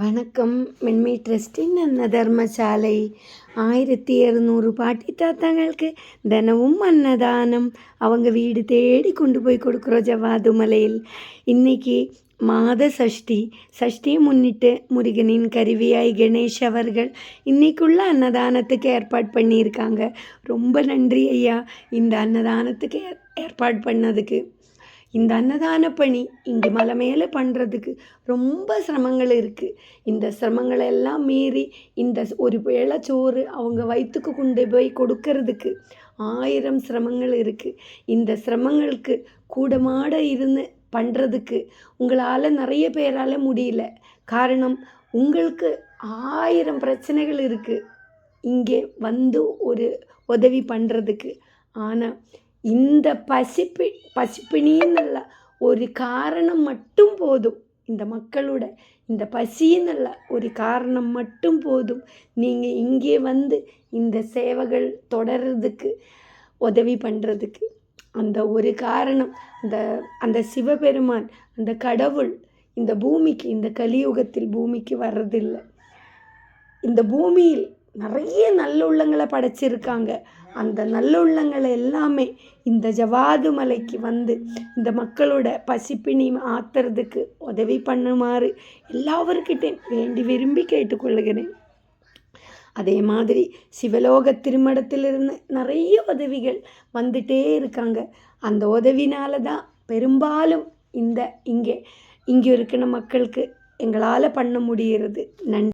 வணக்கம். மென்மை ட்ரஸ்டின் அன்னதர்மசாலை 1200 பாட்டி தாத்தாங்களுக்கு தினமும் அன்னதானம். அவங்க வீடு தேடி கொண்டு போய் கொடுக்குறோம் ஜவ்வாது மலையில். இன்னைக்கு மாத சஷ்டியை முன்னிட்டு முருகனின் கருவியாய் கணேஷ் அவர்கள் இன்னைக்குள்ள அன்னதானத்துக்கு ஏற்பாடு பண்ணியிருக்காங்க. ரொம்ப நன்றி ஐயா, இந்த அன்னதானத்துக்கு ஏற்பாடு பண்ணதுக்கு. இந்த அன்னதான பணி இங்கே மலை மேலே பண்ணுறதுக்கு ரொம்ப சிரமங்கள் இருக்குது. இந்த சிரமங்களை எல்லாம் மீறி இந்த ஒரு வேளை சோறு அவங்க வயிற்றுக்கு கொண்டு போய் கொடுக்கறதுக்கு 1000 சிரமங்கள் இருக்குது. இந்த சிரமங்களுக்கு கூடமாட இருந்து பண்ணுறதுக்கு உங்களால் நிறைய பேரால் முடியல. காரணம், உங்களுக்கு 1000 பிரச்சனைகள் இருக்குது இங்கே வந்து ஒரு உதவி பண்ணுறதுக்கு. ஆனால் இந்த பசிப்பினின்னுள்ள ஒரு காரணம் மட்டும் போதும். இந்த மக்களோட இந்த பசின்னுள்ள ஒரு காரணம் மட்டும் போதும். நீங்கள் இங்கே வந்து இந்த சேவைகள் தொடர்றதுக்கு உதவி பண்ணுறதுக்கு. அந்த ஒரு காரணம், அந்த சிவபெருமான், அந்த கடவுள் இந்த பூமிக்கு, இந்த கலியுகத்தில் பூமிக்கு வர்றதில்லை. இந்த பூமியில் நிறைய நல்லுள்ளங்களை படைச்சிருக்காங்க. அந்த நல்லுள்ளங்களை எல்லாமே இந்த ஜவ்வாது மலைக்கு வந்து இந்த மக்களோட பசிப்பினி ஆத்துறதுக்கு உதவி பண்ணுமாறு எல்லாவர்கிட்டையும் வேண்டி விரும்பி கேட்டுக்கொள்கிறேன். அதே மாதிரி சிவலோக திருமடத்திலிருந்து நிறைய உதவிகள் வந்துட்டே இருக்காங்க. அந்த உதவினால தான் பெரும்பாலும் இங்கே இருக்கிற மக்களுக்கு எங்களால் பண்ண முடிகிறது. நன்றி.